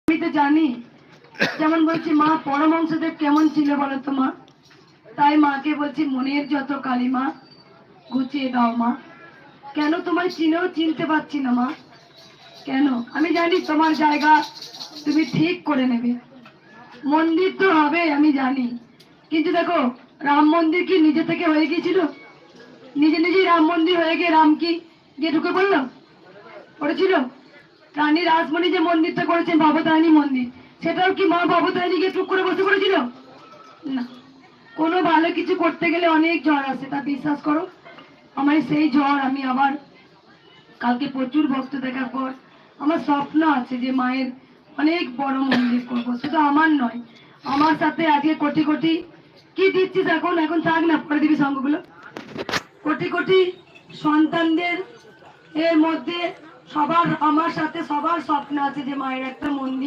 আমি তো জানি, যেমন বলছি মা পরমহংসদেব কেমন ছিল বলো তো মা। তাই মাকে বলছি মনের যত কালিমা ঘুচিয়ে দাও মা। কেন তোমায় চিনেও চিনতে পারছি না মা, কেন? আমি জানি তোমার জায়গা তুমি ঠিক করে নেবে, মন্দির তো হবে আমি জানি, কিন্তু দেখো রাম মন্দির কি নিজে থেকে হয়ে গিয়েছিল? নিজে নিজেই রাম মন্দির হয়ে গিয়ে রাম কি গিয়ে ঢুকে পড়লো? করেছিল? রানী রাসমণি যে মন্দিরটা করেছেন ভবতারিণী মন্দির, সেটাও কি মা ভবতারিণী গিয়ে টুক করে বসে করেছিল? না। কোনো ভালো কিছু করতে গেলে অনেক ঝড় আসে, তা বিশ্বাস করো আমার সেই ঝড় আমি আবার কালকে প্রচুর ভক্ত দেখার পর আমার স্বপ্ন আছে যে মায়ের অনেক বড় মন্দির করবো। শুধু আমার নয়, আমার সাথে আজকে কোটি কোটি কি দিচ্ছিস এখন এখন থাক না, পরে দিবি সঙ্গগুলো। কোটি কোটি সন্তানদের এর মধ্যে সবার আমার সাথে সবার স্বপ্ন আছে যে মায়ের একটা মন্দির